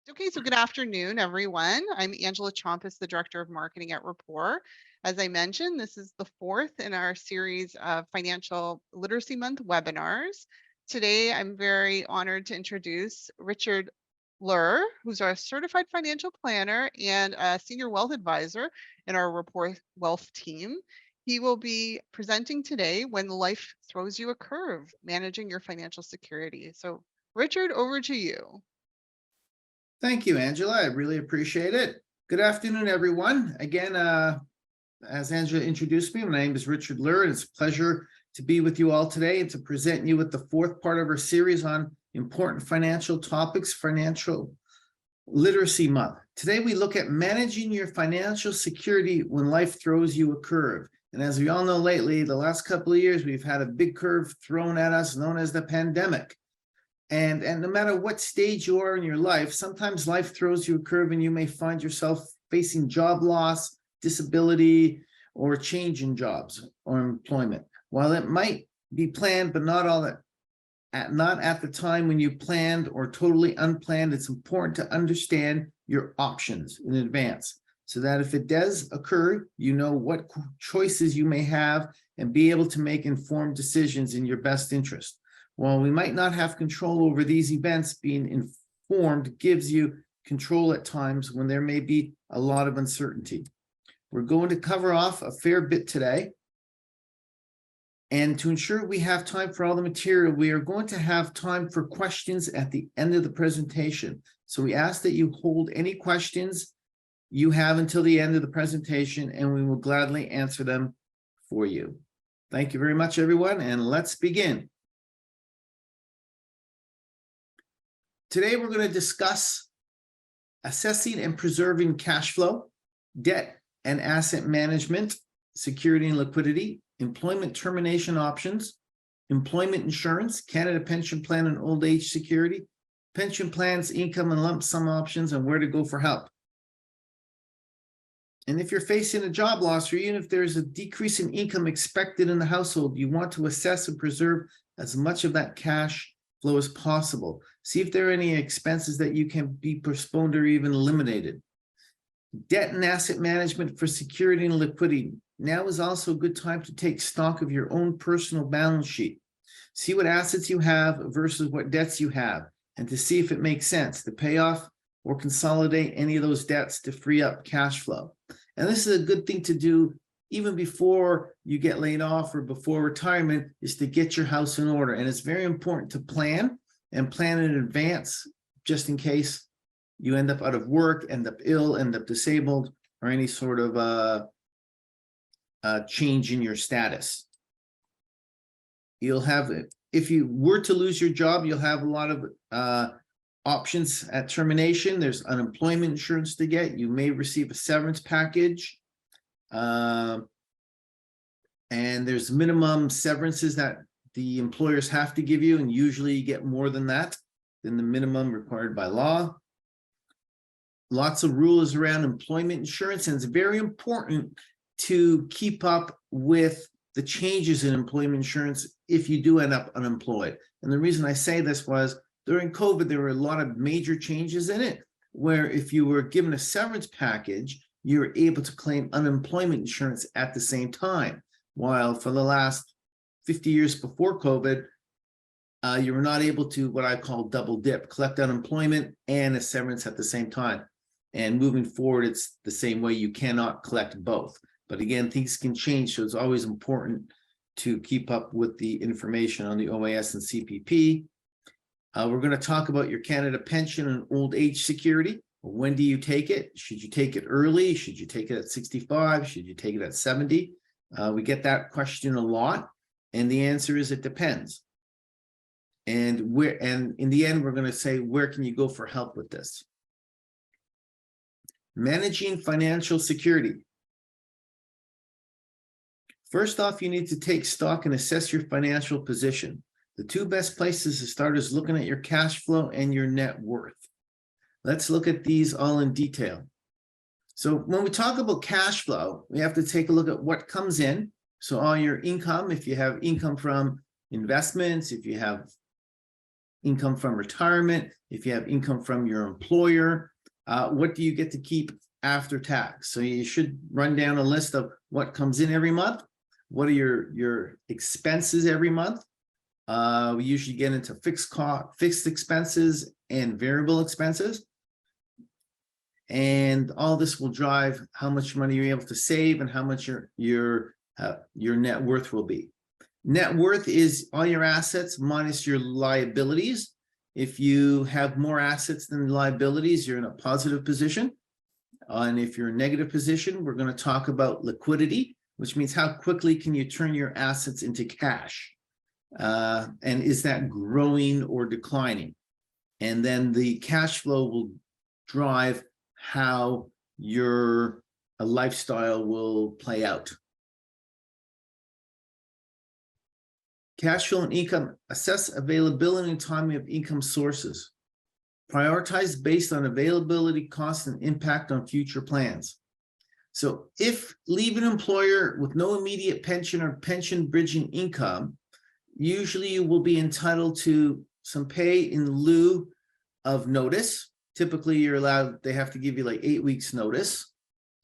Okay, so good afternoon, everyone. I'm Angela Chompus, the Director of Marketing at Rapport. As I mentioned, this is the fourth in our series of Financial Literacy Month webinars. Today, I'm very honored to introduce Richard Lur, who's our certified financial planner and a senior wealth advisor in our Rapport Wealth team. He will be presenting today when life throws you a curve, managing your financial security. So, Richard, over to you. Thank you, Angela. I really appreciate it. Good afternoon, everyone. Again, as Angela introduced me, my name is Richard Lur, and it's a pleasure to be with you all today and to present you with the fourth part of our series on important financial topics, Financial Literacy Month. Today, we look at managing your financial security when life throws you a curve. And as we all know lately, the last couple of years, we've had a big curve thrown at us known as the pandemic. And no matter what stage you are in your life, sometimes life throws you a curve and you may find yourself facing job loss, disability, or change in jobs or employment. While it might be planned, but not at the time when you planned or totally unplanned, it's important to understand your options in advance so that if it does occur, you know what choices you may have and be able to make informed decisions in your best interest. While we might not have control over these events, being informed gives you control at times when there may be a lot of uncertainty. We're going to cover off a fair bit today. And to ensure we have time for all the material, we are going to have time for questions at the end of the presentation. So we ask that you hold any questions you have until the end of the presentation, and we will gladly answer them for you. Thank you very much, everyone, and let's begin. Today, we're going to discuss assessing and preserving cash flow, debt and asset management, security and liquidity, employment termination options, employment insurance, Canada Pension Plan and old age security, pension plans, income and lump sum options, and where to go for help. And if you're facing a job loss, or even if there's a decrease in income expected in the household, you want to assess and preserve as much of that cash flow as possible. See if there are any expenses that you can be postponed or even eliminated. Debt and asset management for security and liquidity. Now is also a good time to take stock of your own personal balance sheet. See what assets you have versus what debts you have, and to see if it makes sense to pay off or consolidate any of those debts to free up cash flow. And this is a good thing to do even before you get laid off or before retirement, is to get your house in order. And it's very important to plan and plan in advance, just in case you end up out of work, end up ill, end up disabled, or any sort of change in your status. You'll have, if you were to lose your job, you'll have a lot of options at termination. There's unemployment insurance to get. You may receive a severance package. And there's minimum severances that the employers have to give you, and usually you get more than that, than the minimum required by law. Lots of rules around employment insurance, and it's very important to keep up with the changes in employment insurance if you do end up unemployed. And the reason I say this was during COVID, there were a lot of major changes in it, where if you were given a severance package, you were able to claim unemployment insurance at the same time. While for the last 50 years before COVID, you were not able to, what I call double dip, collect unemployment and a severance at the same time. And moving forward, it's the same way. You cannot collect both. But again, things can change, so it's always important to keep up with the information on the OAS and CPP. We're going to talk about your Canada Pension and old age security. When do you take it? Should you take it early? Should you take it at 65? Should you take it at 70? We get that question a lot, and the answer is it depends. And in the end, we're going to say, where can you go for help with this? Managing financial security. First off, you need to take stock and assess your financial position. The two best places to start is looking at your cash flow and your net worth. Let's look at these all in detail. So when we talk about cash flow, we have to take a look at what comes in. So all your income, if you have income from investments, if you have income from retirement, if you have income from your employer, what do you get to keep after tax? So you should run down a list of what comes in every month. What are your expenses every month? We usually get into fixed expenses and variable expenses. And all this will drive how much money you're able to save and how much your net worth will be. Net worth is all your assets minus your liabilities. If you have more assets than liabilities, you're in a positive position. And if you're in a negative position, we're going to talk about liquidity, which means how quickly can you turn your assets into cash? And is that growing or declining? And then the cash flow will drive how your lifestyle will play out. Cash flow and income, assess availability and timing of income sources. Prioritize based on availability, cost, and impact on future plans. So if leave an employer with no immediate pension or pension bridging income, usually you will be entitled to some pay in lieu of notice. Typically you're allowed, they have to give you like 8 weeks notice,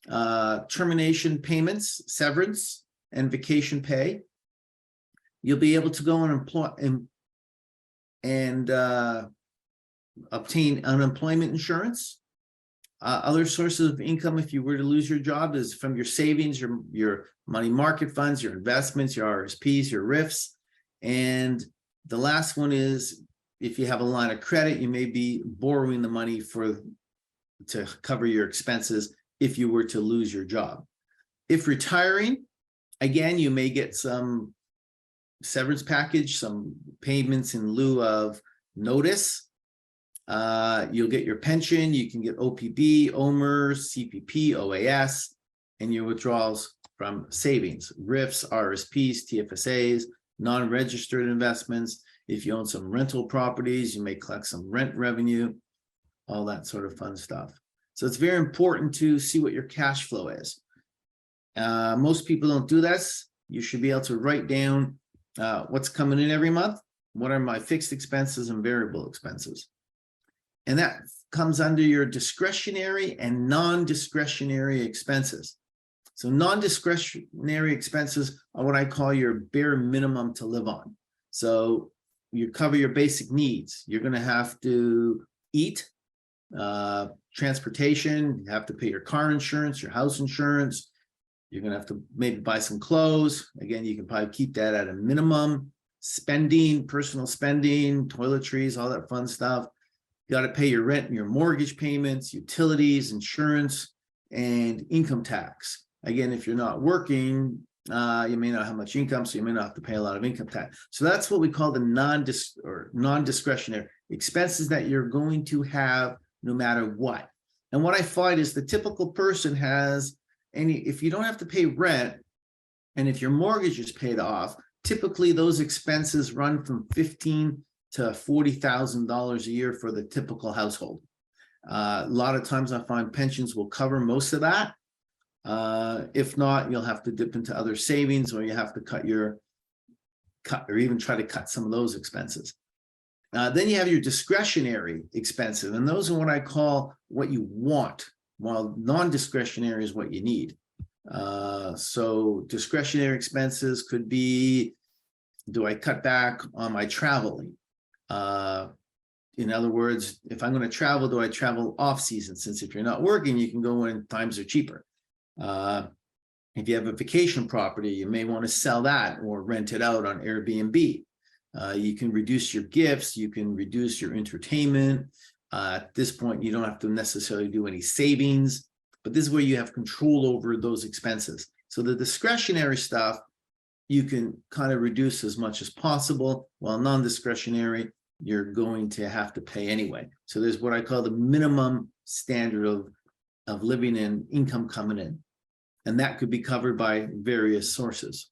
termination payments, severance, and vacation pay. You'll be able to go and obtain unemployment insurance. Other sources of income, if you were to lose your job, is from your savings, your money market funds, your investments, your RSPs, your RIFs. And the last one is if you have a line of credit, you may be borrowing the money to cover your expenses if you were to lose your job. If retiring, again, you may get some severance package, some payments in lieu of notice. You'll get your pension, you can get OPB, OMERS, CPP, OAS, and your withdrawals from savings, RIFs, RSPs, TFSAs, non-registered investments. If you own some rental properties, you may collect some rent revenue, all that sort of fun stuff. So it's very important to see what your cash flow is. Most people don't do this. You should be able to write down what's coming in every month, what are my fixed expenses and variable expenses. And that comes under your discretionary and non-discretionary expenses. So non-discretionary expenses are what I call your bare minimum to live on. So you cover your basic needs. You're going to have to eat, transportation, you have to pay your car insurance, your house insurance. You're going to have to maybe buy some clothes. Again, you can probably keep that at a minimum. Spending, personal spending, toiletries, all that fun stuff. You got to pay your rent and your mortgage payments, utilities, insurance, and income tax. Again, if you're not working, you may not have much income, so you may not have to pay a lot of income tax. So that's what we call the non-discretionary expenses that you're going to have no matter what. And what I find is the typical person has if you don't have to pay rent, and if your mortgage is paid off, typically those expenses run from $15,000 to $40,000 a year for the typical household. A lot of times I find pensions will cover most of that. If not, you'll have to dip into other savings, or you have to or even try to cut some of those expenses. Then you have your discretionary expenses, and those are what I call what you want, while non-discretionary is what you need. So discretionary expenses could be, do I cut back on my traveling? In other words, if I'm going to travel, do I travel off season? Since if you're not working, you can go when times are cheaper. If you have a vacation property, you may want to sell that or rent it out on Airbnb. You can reduce your gifts, you can reduce your entertainment. At this point, you don't have to necessarily do any savings, but this is where you have control over those expenses. So the discretionary stuff, you can kind of reduce as much as possible, while non-discretionary, you're going to have to pay anyway. So there's what I call the minimum standard of living and income coming in. And that could be covered by various sources.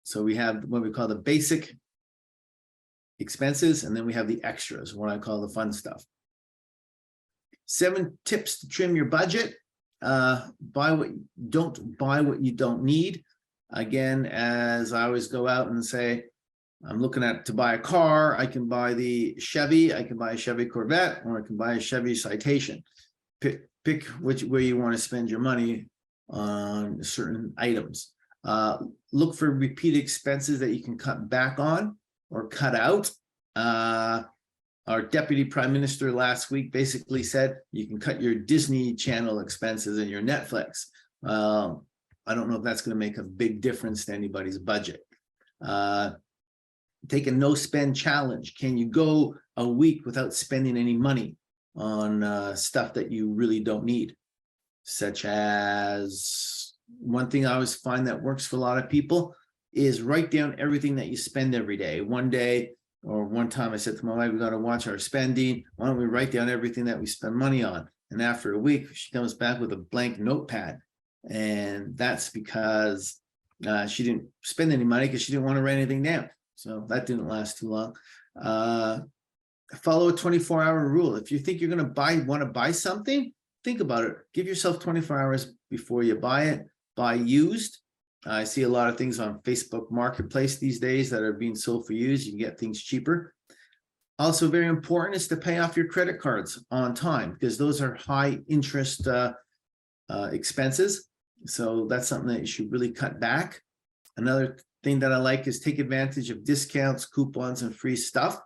So we have what we call the basic expenses, and then we have the extras, what I call the fun stuff. 7 tips to trim your budget. Don't buy what you don't need. Again, as I always go out and say, I'm looking at to buy a car, I can buy the Chevy, I can buy a Chevy Corvette, or I can buy a Chevy Citation. Pick which way you want to spend your money on certain items. Look for repeat expenses that you can cut back on or cut out. Our deputy prime minister last week basically said you can cut your Disney Channel expenses and your Netflix. I don't know if that's going to make a big difference to anybody's budget. Take a no spend challenge. Can you go a week without spending any money on stuff that you really don't need? Such as, one thing I always find that works for a lot of people is write down everything that you spend every day. One day or one time I said to my wife, we got to watch our spending. Why don't we write down everything that we spend money on? And after a week, she comes back with a blank notepad. And that's because she didn't spend any money because she didn't want to write anything down. So that didn't last too long. Follow a 24-hour rule. If you think you're going to want to buy something, think about it. Give yourself 24 hours before you buy it. Buy used. I see a lot of things on Facebook Marketplace these days that are being sold for used. You can get things cheaper. Also very important is to pay off your credit cards on time, because those are high interest expenses. So that's something that you should really cut back. Another thing that I like is take advantage of discounts, coupons, and free stuff.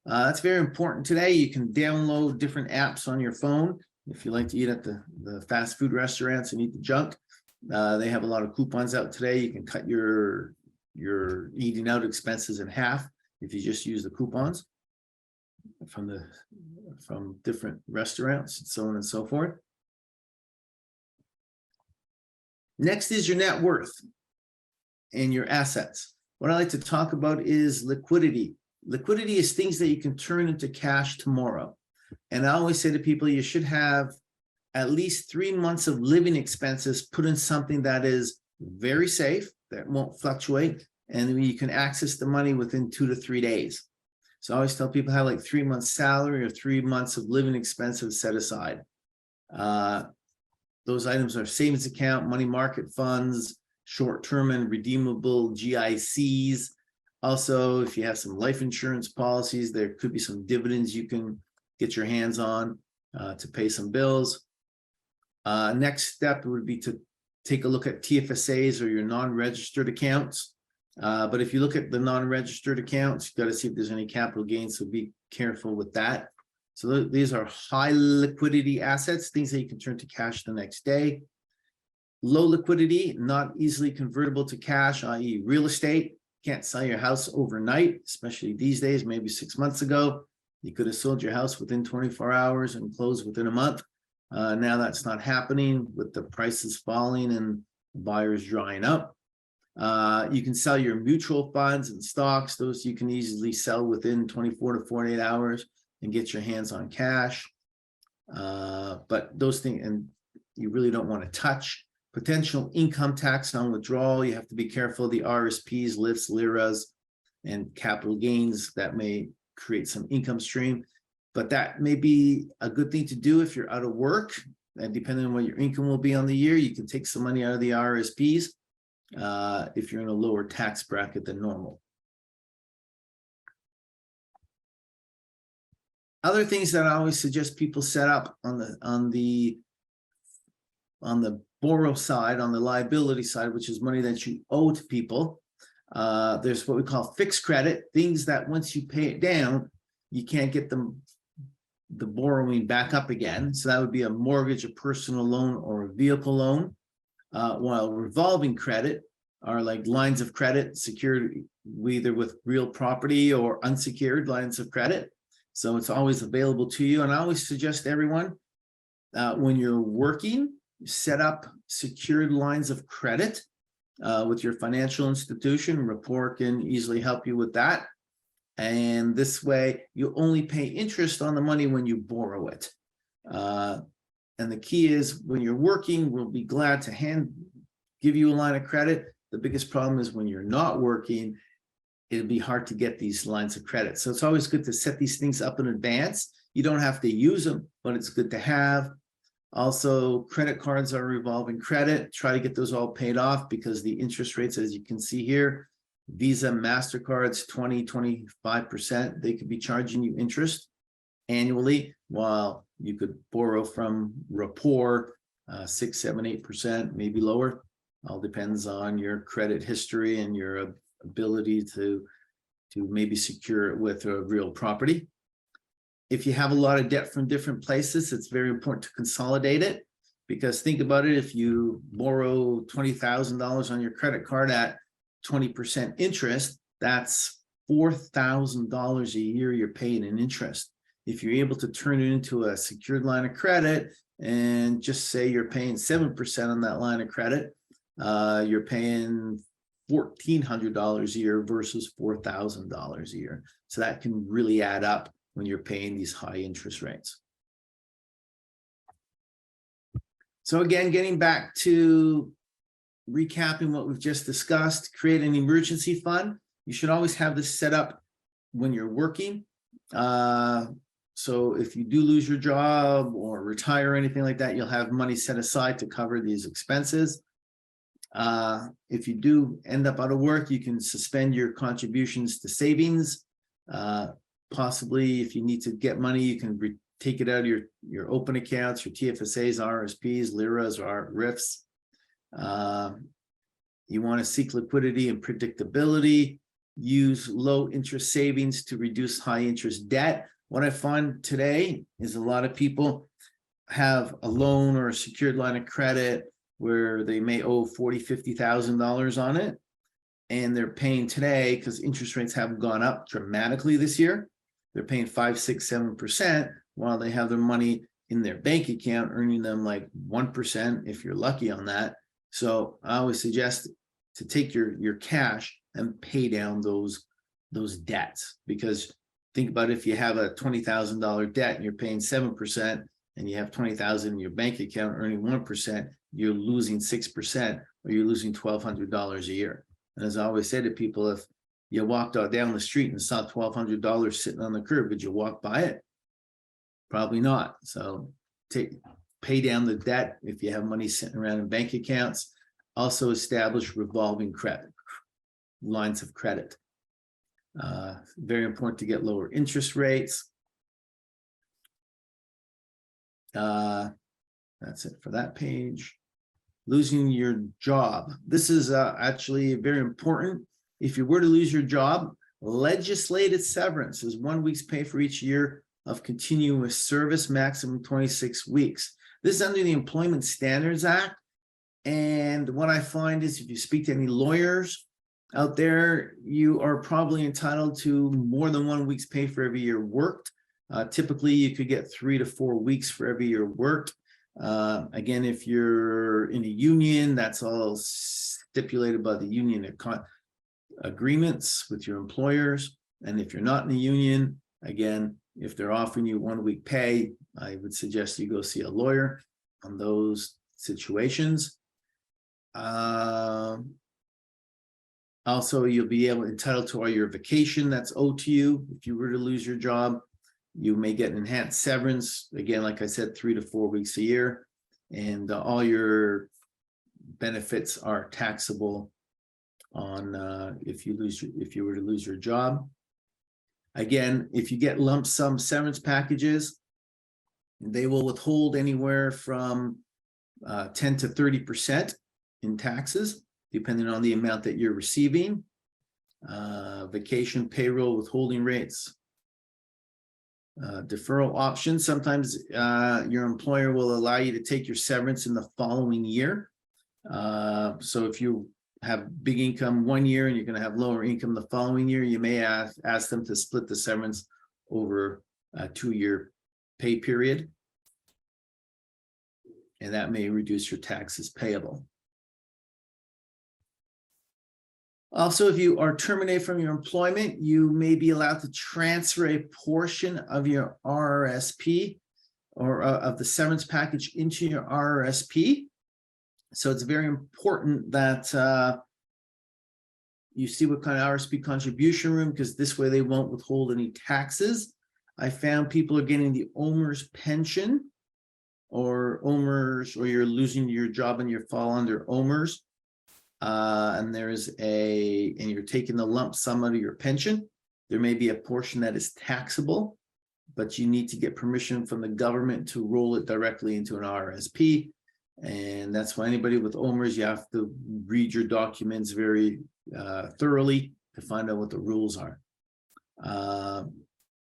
That's very important today. You can download different apps on your phone. If you like to eat at the fast food restaurants and eat the junk, they have a lot of coupons out today. You can cut your eating out expenses in half if you just use the coupons from different restaurants and so on and so forth. Next is your net worth and your assets. What I like to talk about is liquidity. Liquidity is things that you can turn into cash tomorrow. And I always say to people, you should have at least 3 months of living expenses put in something that is very safe, that won't fluctuate, and you can access the money within 2 to 3 days. So I always tell people have like 3 months salary or 3 months of living expenses set aside. Those items are savings account, money market funds, short-term and redeemable GICs. Also, if you have some life insurance policies, there could be some dividends you can get your hands on to pay some bills. Next step would be to take a look at TFSAs or your non-registered accounts. But if you look at the non-registered accounts, you've got to see if there's any capital gains, so be careful with that. So these are high liquidity assets, things that you can turn to cash the next day. Low liquidity, not easily convertible to cash, i.e. real estate. Can't sell your house overnight, especially these days. Maybe 6 months ago, you could have sold your house within 24 hours and closed within a month. Now that's not happening with the prices falling and buyers drying up. You can sell your mutual funds and stocks. Those you can easily sell within 24 to 48 hours and get your hands on cash. But those things, and you really don't want to touch. Potential income tax on withdrawal. You have to be careful of the RSPs, LIFs, LIRAs, and capital gains that may create some income stream. But that may be a good thing to do if you're out of work. And depending on what your income will be on the year, you can take some money out of the RSPs if you're in a lower tax bracket than normal. Other things that I always suggest people set up on the borrow side, on the liability side, which is money that you owe to people. There's what we call fixed credit, things that once you pay it down, you can't get the borrowing back up again. So that would be a mortgage, a personal loan, or a vehicle loan. While revolving credit are like lines of credit secured either with real property or unsecured lines of credit. So it's always available to you. And I always suggest everyone, when you're working, set up secured lines of credit with your financial institution. Rapport can easily help you with that. And this way, you only pay interest on the money when you borrow it. And the key is when you're working, we'll be glad to give you a line of credit. The biggest problem is when you're not working, it'll be hard to get these lines of credit. So it's always good to set these things up in advance. You don't have to use them, but it's good to have. Also, credit cards are revolving credit. Try to get those all paid off because the interest rates, as you can see here, Visa, MasterCard's 20-25%. They could be charging you interest annually, while you could borrow from Rapport 6, 7, 8%, maybe lower. All depends on your credit history and your ability to maybe secure it with a real property. If you have a lot of debt from different places, it's very important to consolidate it, because think about it, if you borrow $20,000 on your credit card at 20% interest, that's $4,000 a year you're paying in interest. If you're able to turn it into a secured line of credit and just say you're paying 7% on that line of credit, you're paying $1,400 a year versus $4,000 a year. So that can really add up when you're paying these high interest rates. So again, getting back to recapping what we've just discussed, create an emergency fund. You should always have this set up when you're working. So if you do lose your job or retire or anything like that, you'll have money set aside to cover these expenses. If you do end up out of work, you can suspend your contributions to savings. Possibly if you need to get money, you can take it out of your open accounts, your TFSAs, RSPs, LIRAs, or RIFs. You want to seek liquidity and predictability. Use low interest savings to reduce high interest debt. What I find today is a lot of people have a loan or a secured line of credit where they may owe $40,000, $50,000 on it. And they're paying today, because interest rates have gone up dramatically this year, they're paying 5, 6, 7%, while they have their money in their bank account earning them like 1% if you're lucky on that. So I always suggest to take your cash and pay down those debts, because think about if you have a $20,000 debt and you're paying 7% and you have $20,000 in your bank account earning 1%, you're losing 6%, or you're losing $1,200 a year. And as I always say to people, if you walked out down the street and saw $1,200 sitting on the curb, would you walk by it? Probably not. So pay down the debt if you have money sitting around in bank accounts. Also establish revolving credit lines of credit. Very important to get lower interest rates. That's it for that page. Losing your job. This is actually very important. If you were to lose your job, legislated severance is 1 week's pay for each year of continuous service, maximum 26 weeks. This is under the Employment Standards Act. And what I find is if you speak to any lawyers out there, you are probably entitled to more than 1 week's pay for every year worked. Typically, you could get 3 to 4 weeks for every year worked. Again, if you're in a union, that's all stipulated by the union agreements with your employers. And if you're not in a union, again, if they're offering you 1 week pay, I would suggest you go see a lawyer on those situations. Also, you'll be entitled to all your vacation that's owed to you. If you were to lose your job, you may get enhanced severance. Again, like I said, 3 to 4 weeks a year, and all your benefits are taxable on if you were to lose your job. Again, if you get lump sum severance packages, they will withhold anywhere from 10 to 30% in taxes, depending on the amount that you're receiving. Vacation payroll withholding rates. Deferral options. Sometimes your employer will allow you to take your severance in the following year. So if you have big income 1 year and you're going to have lower income the following year, you may ask them to split the severance over a 2-year pay period. And that may reduce your taxes payable. Also, if you are terminated from your employment, you may be allowed to transfer a portion of your RRSP or of the severance package into your RRSP. So it's very important that you see what kind of RRSP contribution room, because this way they won't withhold any taxes. I found people are getting the OMERS pension or OMERS, or you're losing your job and you fall under OMERS. and and you're taking the lump sum out of your pension, there may be a portion that is taxable, but you need to get permission from the government to roll it directly into an RSP. And that's why anybody with OMERS, you have to read your documents very thoroughly to find out what the rules are.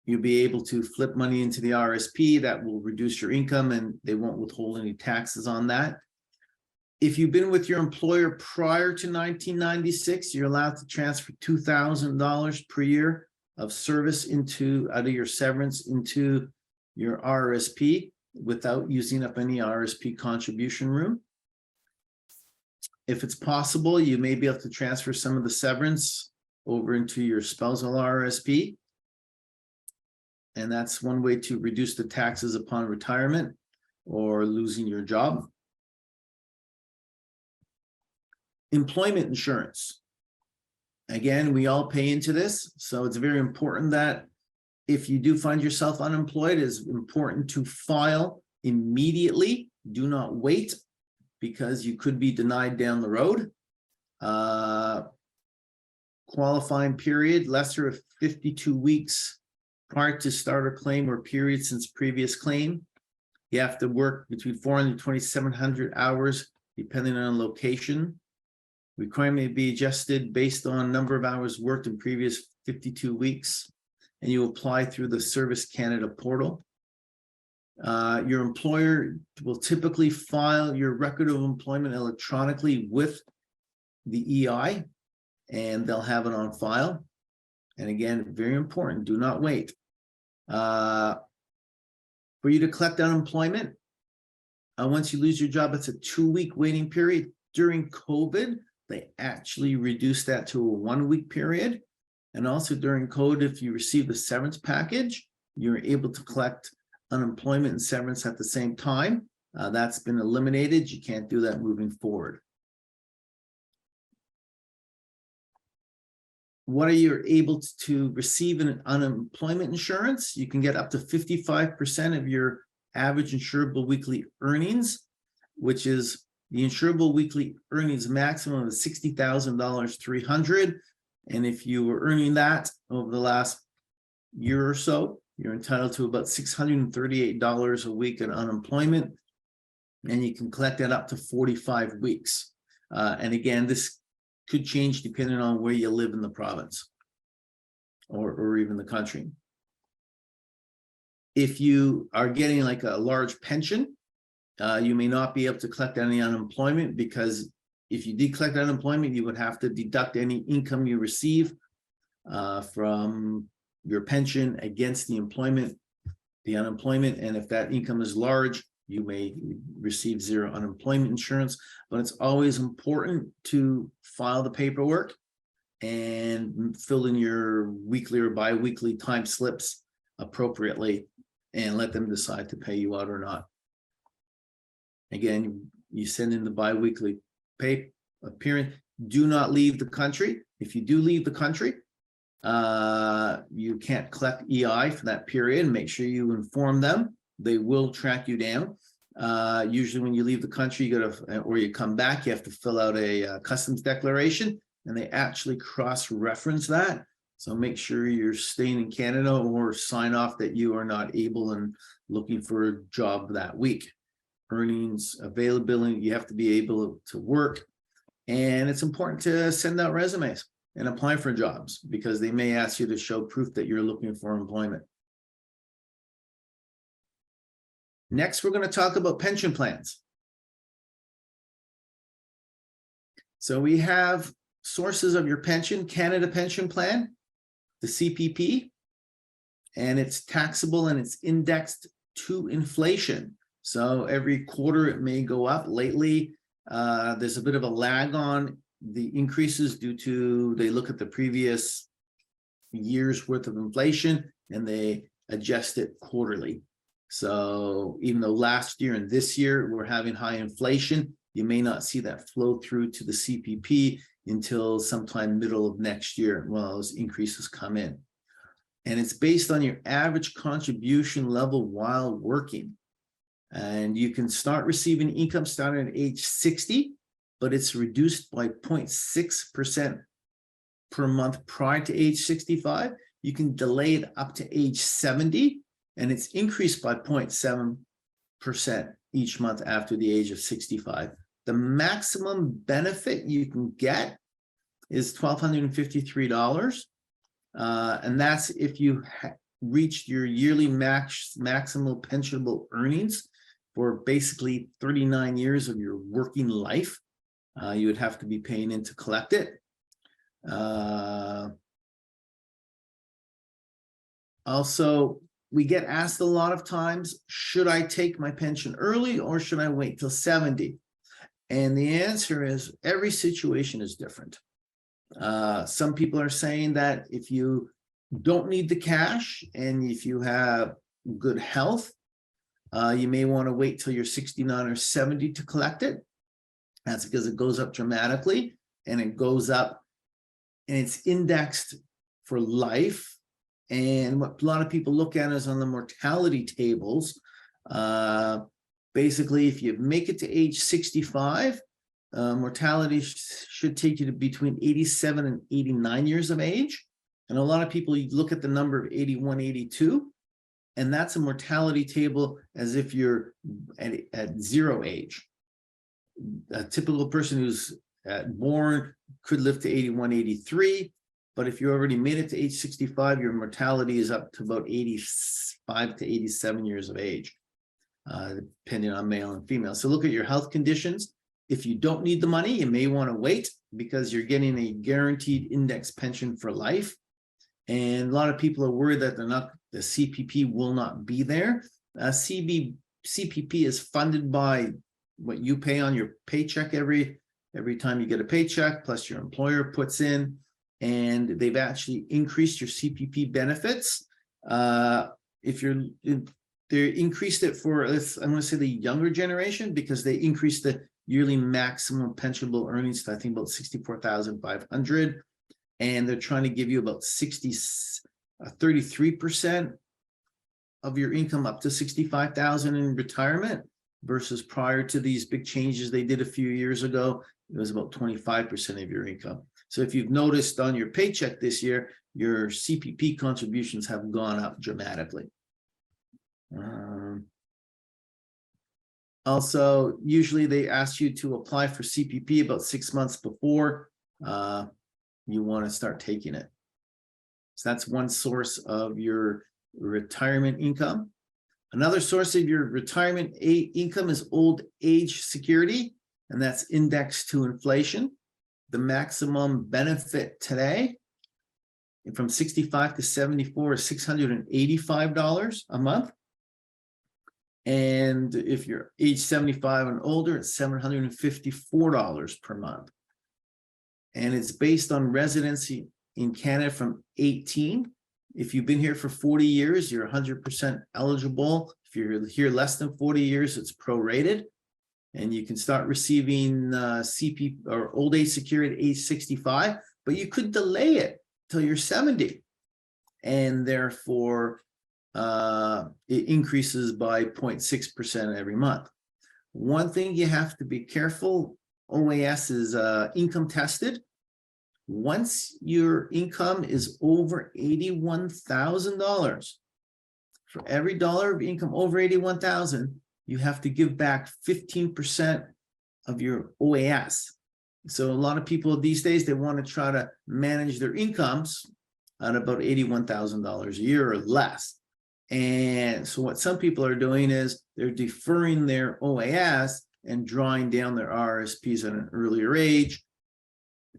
You'll be able to flip money into the RSP. That will reduce your income and they won't withhold any taxes on that. If you've been with your employer prior to 1996, you're allowed to transfer $2,000 per year of service out of your severance into your RSP without using up any RSP contribution room. If it's possible, you may be able to transfer some of the severance over into your spousal RSP. And that's one way to reduce the taxes upon retirement or losing your job. Employment insurance. Again, we all pay into this, so it's very important that if you do find yourself unemployed, it is important to file immediately. Do not wait, because you could be denied down the road. Qualifying period, lesser of 52 weeks prior to start a claim or period since previous claim. You have to work between 400 and 2,700 hours, depending on location. Requirement may be adjusted based on number of hours worked in previous 52 weeks, and you apply through the Service Canada portal. Your employer will typically file your record of employment electronically with the EI, and they'll have it on file. And again, very important, do not wait. For you to collect unemployment, once you lose your job, it's a 2-week waiting period. During COVID, they actually reduced that to a 1-week period. And also during COVID, if you receive the severance package, you're able to collect unemployment and severance at the same time. That's been eliminated. You can't do that moving forward. What are you able to receive in unemployment insurance? You can get up to 55% of your average insurable weekly earnings, which is the insurable weekly earnings maximum of $60,300. And if you were earning that over the last year or so, you're entitled to about $638 a week in unemployment, and you can collect that up to 45 weeks. And again, this could change depending on where you live in the province or even the country. If you are getting like a large pension, you may not be able to collect any unemployment, because if you did collect unemployment, you would have to deduct any income you receive from your pension against the unemployment. And if that income is large, you may receive zero unemployment insurance. But it's always important to file the paperwork and fill in your weekly or bi-weekly time slips appropriately and let them decide to pay you out or not. Again, you send in the bi-weekly pay appearance. Do not leave the country. If you do leave the country, you can't collect EI for that period. Make sure you inform them. They will track you down. Usually when you leave the country, or you come back, you have to fill out a customs declaration, and they actually cross-reference that. So make sure you're staying in Canada, or sign off that you are not able and looking for a job that week. Earnings, availability, you have to be able to work. And it's important to send out resumes and apply for jobs, because they may ask you to show proof that you're looking for employment. Next, we're going to talk about pension plans. So we have sources of your pension: Canada Pension Plan, the CPP, and it's taxable and it's indexed to inflation. So every quarter it may go up. Lately, there's a bit of a lag on the increases due to they look at the previous year's worth of inflation and they adjust it quarterly. So even though last year and this year we're having high inflation, you may not see that flow through to the CPP until sometime middle of next year when those increases come in. And it's based on your average contribution level while working. And you can start receiving income starting at age 60. but it's reduced by 0.6% per month prior to age 65. You can delay it up to age 70, and it's increased by 0.7% each month after the age of 65. The maximum benefit you can get is $1,253. And that's if you reached your yearly maximal pensionable earnings for basically 39 years of your working life. You would have to be paying in to collect it. Also, we get asked a lot of times, should I take my pension early or should I wait till 70? And the answer is every situation is different. Some people are saying that if you don't need the cash and if you have good health, you may want to wait till you're 69 or 70 to collect it. That's because it goes up dramatically, and it goes up and it's indexed for life. And what a lot of people look at is on the mortality tables. Basically, if you make it to age 65, mortality should take you to between 87 and 89 years of age. And a lot of people look at the number of 81, 82, and that's a mortality table as if you're at zero age. A typical person who's born could live to 81, 83. But if you already made it to age 65, your mortality is up to about 85 to 87 years of age, depending on male and female. So look at your health conditions. If you don't need the money, you may want to wait because you're getting a guaranteed index pension for life. And a lot of people are worried that the CPP will not be there. CPP is funded by what you pay on your paycheck every time you get a paycheck, plus your employer puts in. And they've actually increased your CPP benefits. They increased it for, I'm going to say the younger generation, because they increased the yearly maximum pensionable earnings to, I think, about $64,500. And they're trying to give you about 33% of your income up to $65,000 in retirement, versus prior to these big changes they did a few years ago, it was about 25% of your income. So if you've noticed on your paycheck this year, your CPP contributions have gone up dramatically. Also, usually they ask you to apply for CPP about 6 months before you want to start taking it. So that's one source of your retirement income. Another source of your retirement income is old age security, and that's indexed to inflation. The maximum benefit today from 65 to 74 is $685 a month. And if you're age 75 and older, it's $754 per month. And it's based on residency in Canada from 18. If you've been here for 40 years, you're 100% eligible. If you're here less than 40 years, it's prorated. And you can start receiving CP or old age security at age 65, but you could delay it till you're 70. And therefore, it increases by 0.6% every month. One thing you have to be careful, OAS is income tested. Once your income is over $81,000, for every dollar of income over $81,000, you have to give back 15% of your OAS. So a lot of people these days, they want to try to manage their incomes at about $81,000 a year or less. And so what some people are doing is they're deferring their OAS and drawing down their RSPs at an earlier age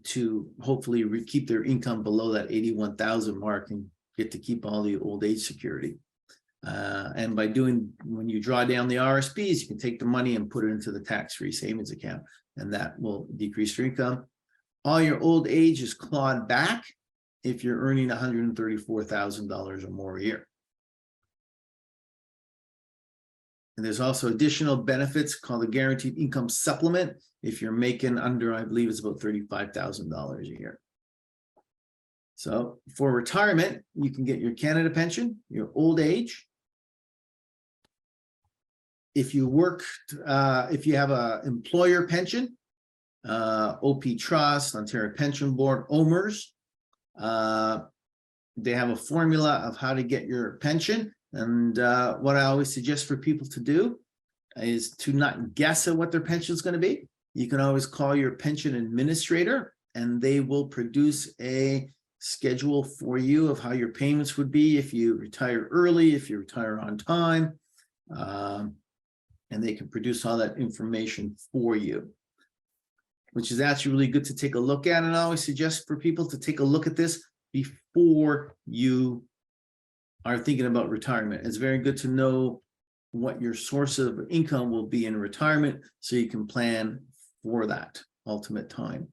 to hopefully keep their income below that 81,000 mark and get to keep all the old age security. And by when you draw down the RSPs, you can take the money and put it into the tax-free savings account, and that will decrease your income. All your old age is clawed back if you're earning $134,000 or more a year. And there's also additional benefits called the guaranteed income supplement if you're making under, I believe it's about $35,000 a year. So for retirement, you can get your Canada pension, your old age. If you work, if you have an employer pension, OP Trust, Ontario Pension Board, OMERS. They have a formula of how to get your pension. And what I always suggest for people to do is to not guess at what their pension is going to be. You can always call your pension administrator and they will produce a schedule for you of how your payments would be if you retire early, if you retire on time, and they can produce all that information for you, which is actually really good to take a look at. And I always suggest for people to take a look at this before you are thinking about retirement. It's very good to know what your source of income will be in retirement so you can plan for that ultimate time.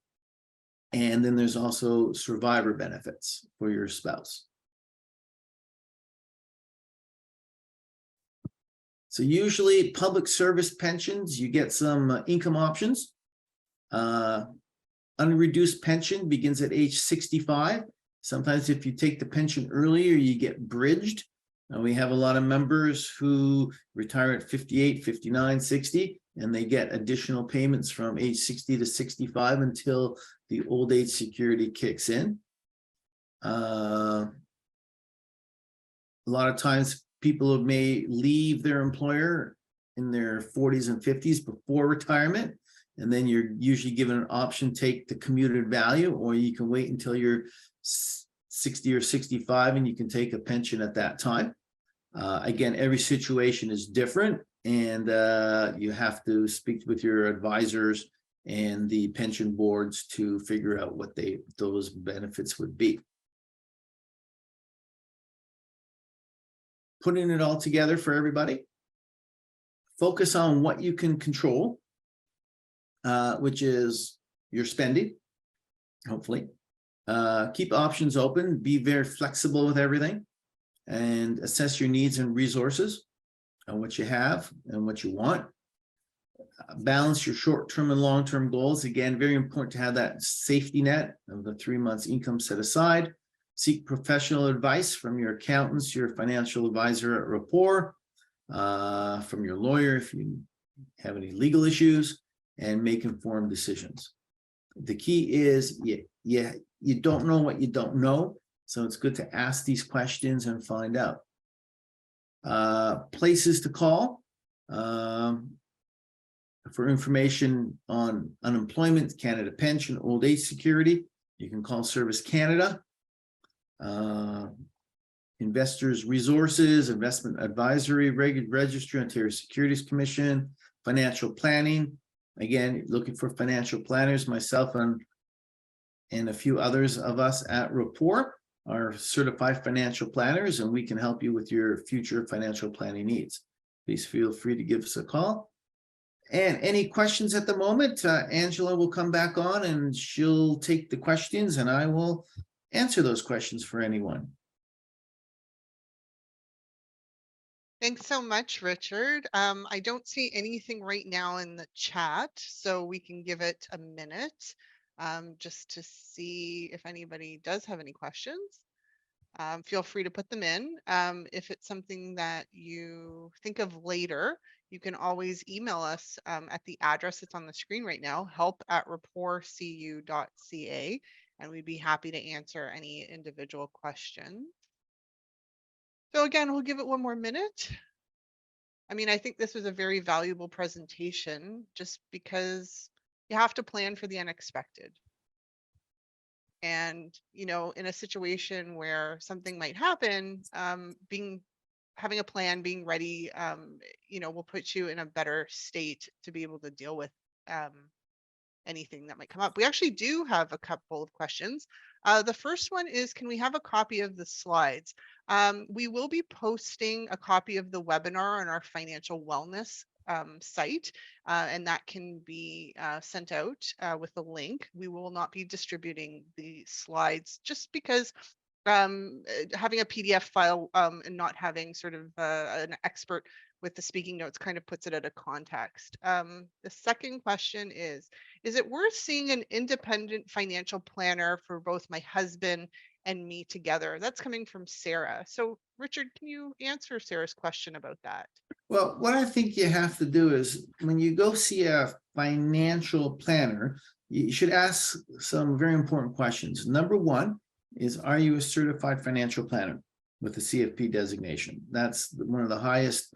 And then there's also survivor benefits for your spouse. So usually public service pensions, you get some income options. Unreduced pension begins at age 65. Sometimes if you take the pension earlier, you get bridged. We have a lot of members who retire at 58, 59, 60, and they get additional payments from age 60 to 65 until the old age security kicks in. A lot of times people may leave their employer in their 40s and 50s before retirement, and then you're usually given an option, take the commuted value, or you can wait until you're 60 or 65 and you can take a pension at that time. Again, every situation is different, and you have to speak with your advisors and the pension boards to figure out what those benefits would be. Putting it all together for everybody. Focus on what you can control, which is your spending, hopefully. Keep options open, be very flexible with everything, and assess your needs and resources and what you have and what you want. Balance your short-term and long-term goals. Again, very important to have that safety net of the 3 months income set aside. Seek professional advice from your accountants, your financial advisor at Rapport, from your lawyer if you have any legal issues, and make informed decisions. The key is you don't know what you don't know, so it's good to ask these questions and find out. Places to call for information on unemployment, Canada Pension, Old Age Security. You can call Service Canada. Investors Resources, Investment Advisory, Registry, Ontario Securities Commission, Financial Planning. Again, looking for financial planners. Myself and a few others of us at Rapport are certified financial planners, and we can help you with your future financial planning needs. Please feel free to give us a call. And any questions at the moment, Angela will come back on and she'll take the questions and I will answer those questions for anyone. Thanks so much, Richard. I don't see anything right now in the chat, so we can give it a minute just to see if anybody does have any questions. Feel free to put them in. If it's something that you think of later, you can always email us at the address that's on the screen right now, help@rapportcu.ca, and we'd be happy to answer any individual questions. So again, we'll give it one more minute. I mean, I think this was a very valuable presentation just because you have to plan for the unexpected. And, you know, in a situation where something might happen, having a plan, being ready, you know, will put you in a better state to be able to deal with anything that might come up. We actually do have a couple of questions. The first one is, can we have a copy of the slides? We will be posting a copy of the webinar on our financial wellness site, and that can be sent out with a link. We will not be distributing the slides just because having a PDF file and not having sort of an expert with the speaking notes kind of puts it out of context. The second question is it worth seeing an independent financial planner for both my husband and me together? That's coming from Sarah. So Richard, can you answer Sarah's question about that? Well, what I think you have to do is when you go see a financial planner, you should ask some very important questions. Number one is, are you a certified financial planner with a CFP designation? That's one of the highest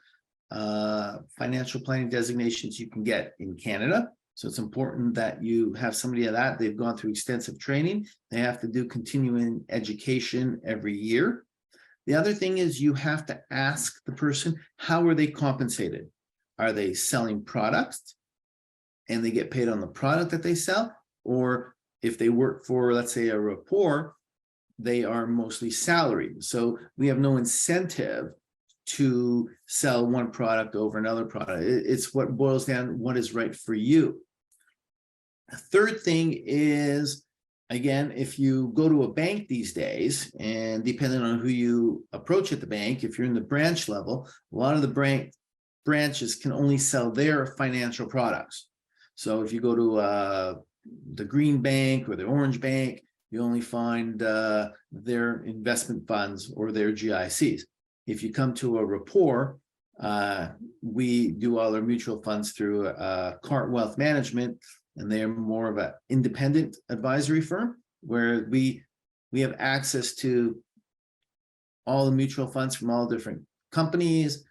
financial planning designations you can get in Canada. So it's important that you have somebody of that. They've gone through extensive training. They have to do continuing education every year. The other thing is you have to ask the person, how are they compensated? Are they selling products and they get paid on the product that they sell? Or if they work for, let's say, a rapport, they are mostly salaried. So we have no incentive to sell one product over another product. It's what boils down what is right for you. A third thing is, again, if you go to a bank these days, and depending on who you approach at the bank, if you're in the branch level, a lot of the branches can only sell their financial products. So if you go to the green bank or the orange bank, you only find their investment funds or their GICs. If you come to a rapport, we do all our mutual funds through Cart Wealth Management, and they're more of an independent advisory firm where we have access to all the mutual funds from all different companies.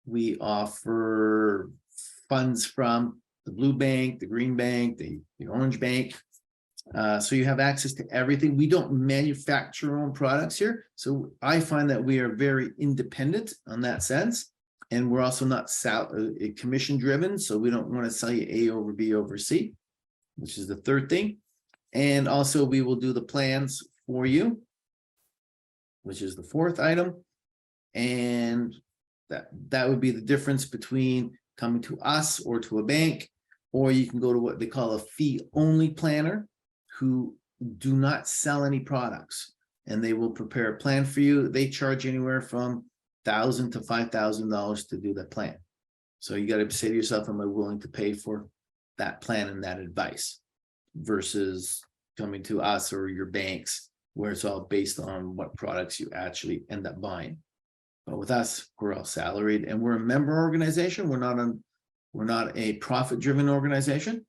We offer funds from the blue bank, the green bank, the orange bank. So you have access to everything. We don't manufacture our own products here. So I find that we are very independent on that sense. And we're also not commission driven. So we don't want to sell you A over B over C, which is the third thing. And also we will do the plans for you, which is the fourth item. And that would be the difference between coming to us or to a bank, or you can go to what they call a fee-only planner who do not sell any products, and they will prepare a plan for you. They charge anywhere from $1,000 to $5,000 to do that plan. So you got to say to yourself, am I willing to pay for that plan and that advice versus coming to us or your banks where it's all based on what products you actually end up buying. But with us, we're all salaried and we're a member organization. We're not a profit-driven organization.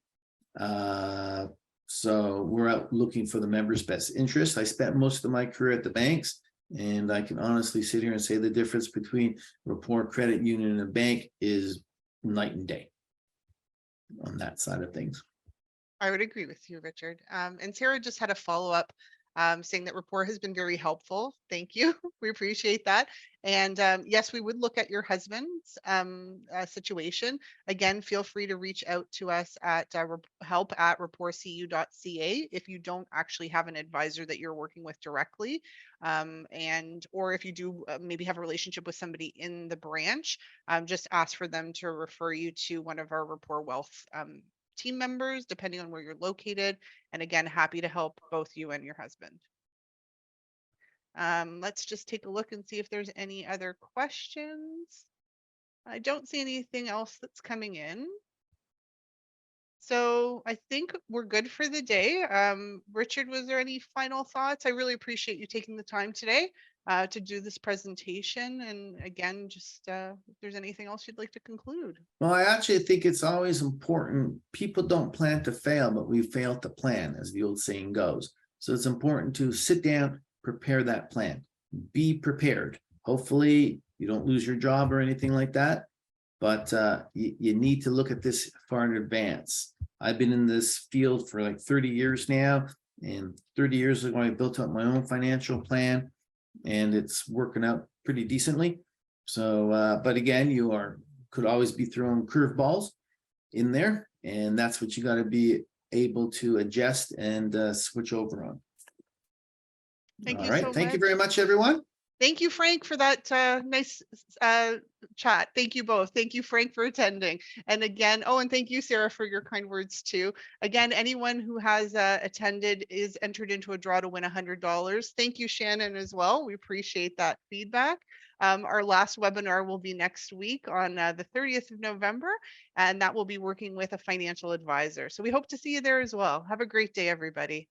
So we're out looking for the members' best interest. I spent most of my career at the banks, and I can honestly sit here and say the difference between Rapport Credit Union and a bank is night and day on that side of things. I would agree with you, Richard. And Sarah just had a follow-up saying that Rapport has been very helpful. Thank you. We appreciate that. And yes, we would look at your husband's situation. Again, feel free to reach out to us at help@rapportcu.ca if you don't actually have an advisor that you're working with directly. Or if you do maybe have a relationship with somebody in the branch, just ask for them to refer you to one of our Rapport Wealth team members, depending on where you're located. And again, happy to help both you and your husband. Let's just take a look and see if there's any other questions. I don't see anything else that's coming in. So I think we're good for the day. Richard, was there any final thoughts? I really appreciate you taking the time today to do this presentation. And again, just if there's anything else you'd like to conclude. Well, I actually think it's always important. People don't plan to fail, but we fail to plan, as the old saying goes. So it's important to sit down, prepare that plan, be prepared. Hopefully you don't lose your job or anything like that, but you need to look at this far in advance. I've been in this field for like 30 years now, and 30 years ago, I built up my own financial plan, and it's working out pretty decently. So, but again, could always be throwing curveballs in there, and that's what you got to be able to adjust and switch over on. Thank All you right. so Thank you much. very much, everyone. Thank you, Frank, for that nice chat. Thank you both. Thank you, Frank, for attending. And again, and thank you, Sarah, for your kind words too. Again, anyone who has attended is entered into a draw to win $100. Thank you, Shannon, as well. We appreciate that feedback. Our last webinar will be next week on the 30th of November, and that will be working with a financial advisor. So we hope to see you there as well. Have a great day, everybody.